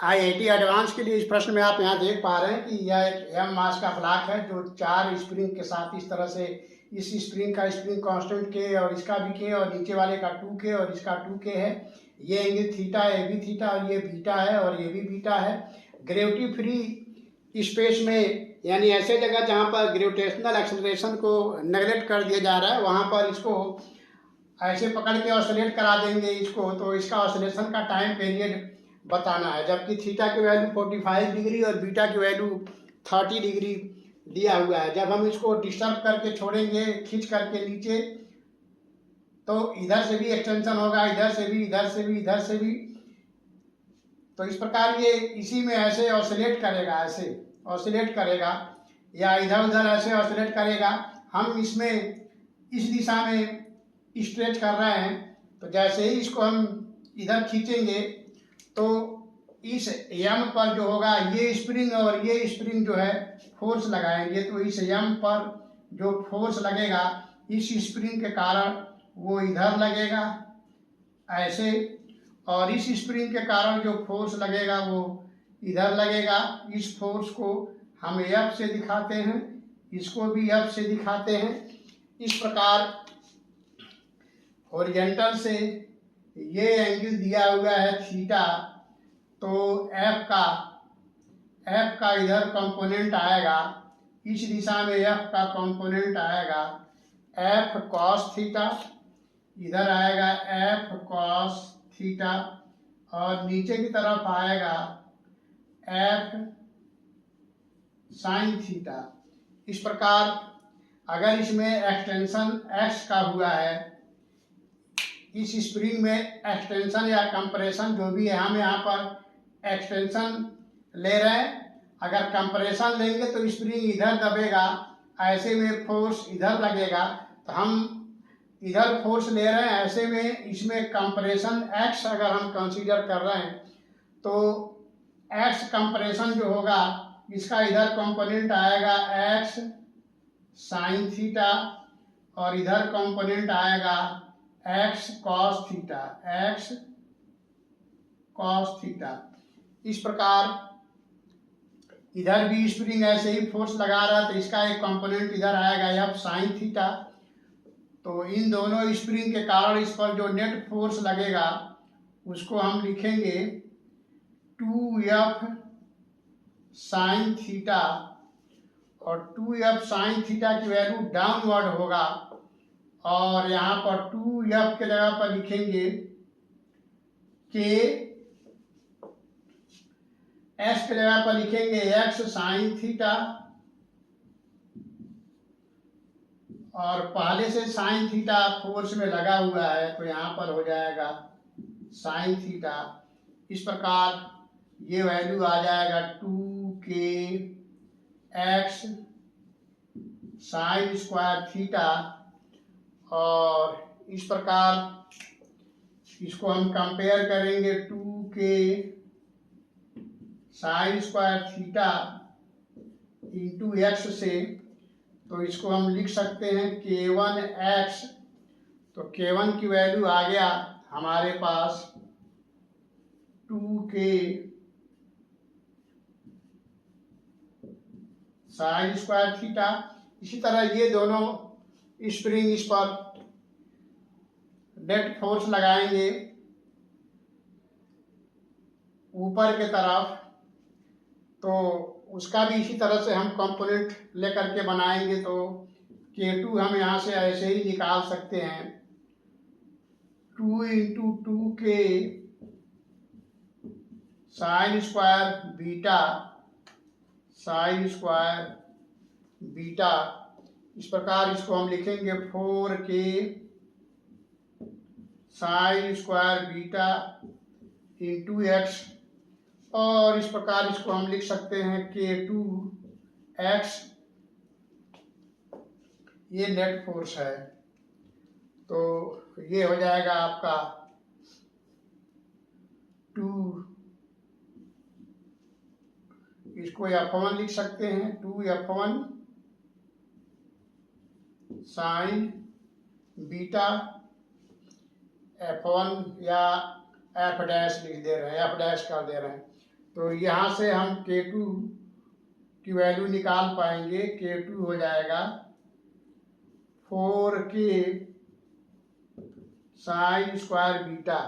IIT advance के लिए इस प्रश्न में आप यहाँ देख पा रहे हैं कि यह एक एम मास का ब्लॉक है जो 4 स्प्रिंग के साथ इस तरह से, इस स्प्रिंग का स्प्रिंग कांस्टेंट के और इसका भी के और नीचे वाले का 2 के और इसका 2 के है। ये एंगल थीटा, ये भी थीटा और ये बीटा है और ये भी बीटा है। ग्रेविटी फ्री स्पेस में, यानी ऐसे जगह जहाँ पर ग्रेविटेशनल एक्सेलरेशन को नेगलेक्ट कर दिया जा रहा है, वहाँ पर इसको ऐसे पकड़ के ऑसिलेट करा देंगे इसको, तो इसका ऑसिलेशन का टाइम पीरियड बताना है। जबकि थीटा की वैल्यू 45 डिग्री और बीटा की वैल्यू 30 डिग्री दिया हुआ है। जब हम इसको डिस्टर्ब करके छोड़ेंगे, खींच करके नीचे, तो इधर से भी एक्सटेंशन होगा, इधर से भी, इधर से भी, इधर से भी। तो इस प्रकार ये इसी में ऐसे ऑसिलेट करेगा, ऐसे ऑसिलेट करेगा या इधर उधर ऐसे ऑसिलेट करेगा। हम इसमें इस दिशा में स्ट्रेच कर रहे हैं, तो जैसे ही इसको हम इधर खींचेंगे तो इस यम पर जो होगा, ये स्प्रिंग और ये स्प्रिंग जो है फोर्स लगाएंगे, तो इस यम पर जो फोर्स लगेगा इस स्प्रिंग के कारण वो इधर लगेगा ऐसे, और इस स्प्रिंग के कारण जो फोर्स लगेगा वो इधर लगेगा। इस फोर्स को हम एफ से दिखाते हैं, इसको भी एफ से दिखाते हैं। इस प्रकार हॉरिजॉन्टल से ये एंगल दिया हुआ है थीटा, तो एफ का इधर कंपोनेंट आएगा, इस दिशा में एफ का कंपोनेंट आएगा एफ कॉस थीटा, इधर आएगा एफ कॉस थीटा, और नीचे की तरफ आएगा एफ साइन थीटा। इस प्रकार अगर इसमें एक्सटेंशन एक्स का हुआ है, इस स्प्रिंग में एक्सटेंशन या कंप्रेशन जो भी है, हम यहाँ पर एक्सटेंशन ले रहे हैं। अगर कंप्रेशन लेंगे तो स्प्रिंग इधर दबेगा, ऐसे में फोर्स इधर लगेगा, तो हम इधर फोर्स ले रहे हैं, ऐसे में इसमें कंप्रेशन एक्स अगर हम कंसीडर कर रहे हैं, तो एक्स कंप्रेशन जो होगा इसका इधर कंपोनेंट आएगा एक्स साइन थीटा, और इधर कंपोनेंट आएगा x cos theta, x cos theta. इस प्रकार इधर भी स्प्रिंग ऐसे ही फोर्स लगा रहा है, तो इसका एक कंपोनेंट इधर आएगा एफ साइन थीटा। तो इन दोनों स्प्रिंग के कारण इस पर जो नेट फोर्स लगेगा उसको हम लिखेंगे 2F साइन थीटा, और 2F साइन थीटा की वैल्यू डाउनवर्ड होगा, और यहाँ पर 2F के जगह पर लिखेंगे के, एस के जगह पर लिखेंगे एक्स साइन थीटा, और पहले से साइन थीटा फोर्स में लगा हुआ है, तो यहाँ पर हो जाएगा साइन थीटा। इस प्रकार ये वैल्यू आ जाएगा 2K x sine square theta, और इस प्रकार इसको हम कंपेयर करेंगे 2K sine square theta into x से, तो इसको हम लिख सकते हैं K1 एक्स। तो K1 की वैल्यू आ गया हमारे पास 2K साइन स्क्वायर थीटा। इसी तरह ये दोनों स्प्रिंग इस पर नेट फोर्स लगाएंगे ऊपर के तरफ, तो उसका भी इसी तरह से हम कंपोनेंट लेकर के बनाएंगे। तो K2 हम यहाँ से ऐसे ही निकाल सकते हैं, 2 into 2K sine square beta, sine square beta. इस प्रकार इसको हम लिखेंगे 4K sine square beta into x, और इस प्रकार इसको हम लिख सकते हैं K2 एक्स, ये नेट फोर्स है। तो ये हो जाएगा आपका 2, इसको F1 लिख सकते हैं, 2F1 साइन बीटा, F1 या F डैश लिख दे रहे हैं, F डैश कर दे रहे हैं। तो यहाँ से हम K2 की वैल्यू निकाल पाएंगे। K2 हो जाएगा 4K साइन स्क्वायर बीटा।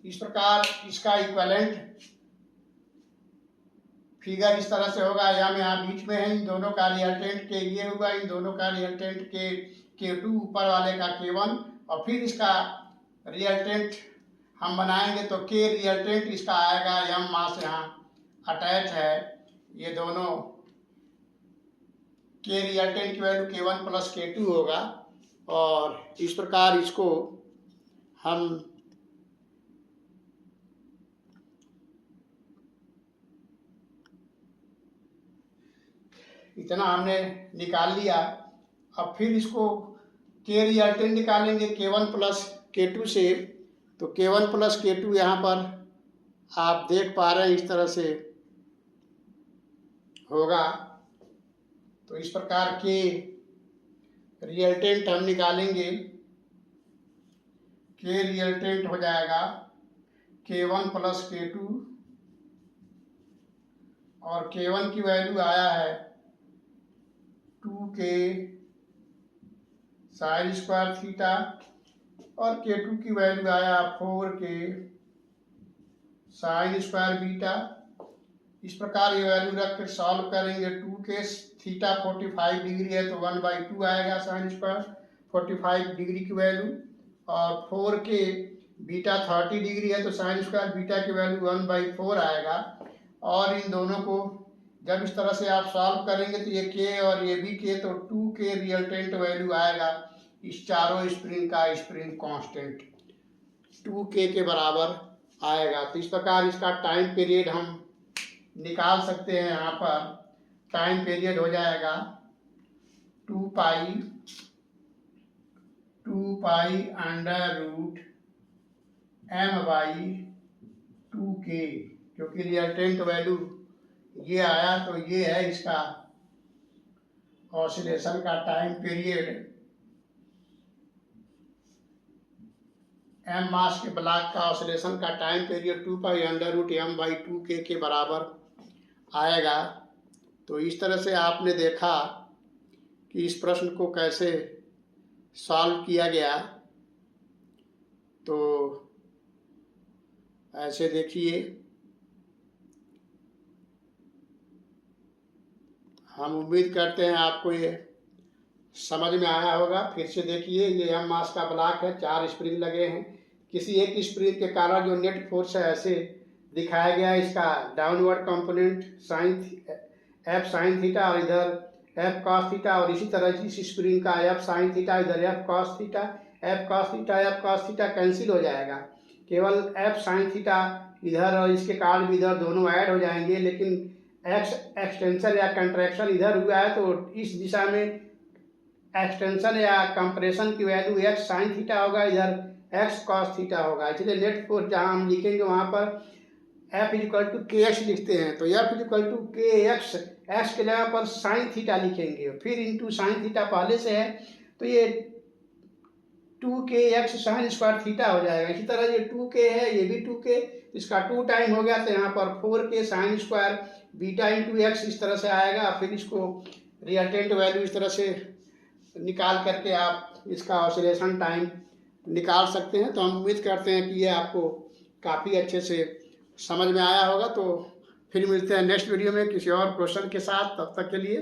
इस प्रकार इसका इक्विवेलेंट फिगर इस तरह से होगा। यहाँ बीच में है, इन दोनों का रिजल्टेंट के ये हुआ, इन दोनों का रिजल्टेंट के K2, ऊपर वाले का K1, और फिर इसका रिजल्टेंट हम बनाएंगे तो K रिजल्टेंट इसका आएगा। M मास यहाँ अटैच है, ये दोनों K रिजल्टेंट की वैल्यू K1 प्लस K2 होगा। और इस प्रकार इसको हम इतना हमने निकाल लिया। अब फिर इसको K रिजल्टेंट निकालेंगे K1 प्लस K2 से। तो K1 प्लस K2 यहाँ पर आप देख पा रहे हैं इस तरह से होगा। तो इस प्रकार के रिजल्टेंट हम निकालेंगे। K रिजल्टेंट हो जाएगा K1 प्लस K2, और K1 की वैल्यू आया है 2K साइन स्क्वायर थीटा, और K2 की वैल्यू आया 4K साइन स्क्वायर बीटा। इस प्रकार ये वैल्यू रख कर सॉल्व करेंगे। 2K थीटा 45 डिग्री है तो 1/2 आएगा साइन स्क्वायर 45 डिग्री की वैल्यू, और 4K बीटा 30 डिग्री है तो साइन स्क्वायर बीटा की वैल्यू 1/4 आएगा। और इन दोनों को जब इस तरह से आप सॉल्व करेंगे तो ये K और ये भी K, तो 2K रिजल्टेंट वैल्यू आएगा इस चारों स्प्रिंग का स्प्रिंग कांस्टेंट 2K के बराबर आएगा। तो इस प्रकार इसका टाइम पीरियड हम निकाल सकते हैं। यहाँ पर टाइम पीरियड हो जाएगा 2 पाई अंडर रूट m/2K, क्योंकि रिजल्टेंट वैल्यू ये आया तो ये है इसका ऑसिलेशन का टाइम पीरियड। m मास के ब्लॉक का ऑसिलेशन का time period 2 pi under root m/2K के बराबर आएगा। तो इस तरह से आपने देखा कि इस प्रश्न को कैसे सॉल्व किया गया। तो ऐसे देखिए, हम उम्मीद करते हैं आपको ये समझ में आया होगा। फिर से देखिए, ये m मास का ब्लॉक है, 4 स्प्रिंग लगे हैं। किसी एक स्प्रिंग के कारण जो नेट फोर्स है ऐसे दिखाया गया है। इसका downward component F sine theta, और इधर F cos थीटा, और इसी तरह इस स्प्रिंग का F साइन थीटा, इधर F cos theta, F cos theta cancel हो जाएगा। केवल F साइन थीटा इधर और इसके कारण भी इधर दोनों ऐड हो जाएंगे। लेकिन X एक्सटेंशन या कंट्रैक्शन इधर हुआ है तो इस दिशा में एक्सटेंशन या कंप्रेशन की वैल्यू X साइन थीटा होगा, इधर X cos थीटा होगा। इसलिए नेट फोर्स जहाँ हम लिखेंगे वहाँ पर F = KX लिखते हैं। तो F = KX, X के जगह पर साइन थीटा लिखेंगे, फिर इंटू साइन थीटा पहले से है तो ये 2KX साइन स्क्वायर थीटा हो जाएगा। इसी तरह ये 2K है, ये भी 2K, इसका 2 टाइम हो गया तो यहाँ पर 4K sine square beta into X इस तरह से आएगा। फिर इसको रिजल्टेंट वैल्यू इस तरह से निकाल करके आप इसका ऑसिलेशन टाइम निकाल सकते हैं। तो हम उम्मीद करते हैं कि ये आपको काफ़ी अच्छे से समझ में आया होगा। तो फिर मिलते हैं नेक्स्ट वीडियो में किसी और क्वेश्चन के साथ। तब तक के लिए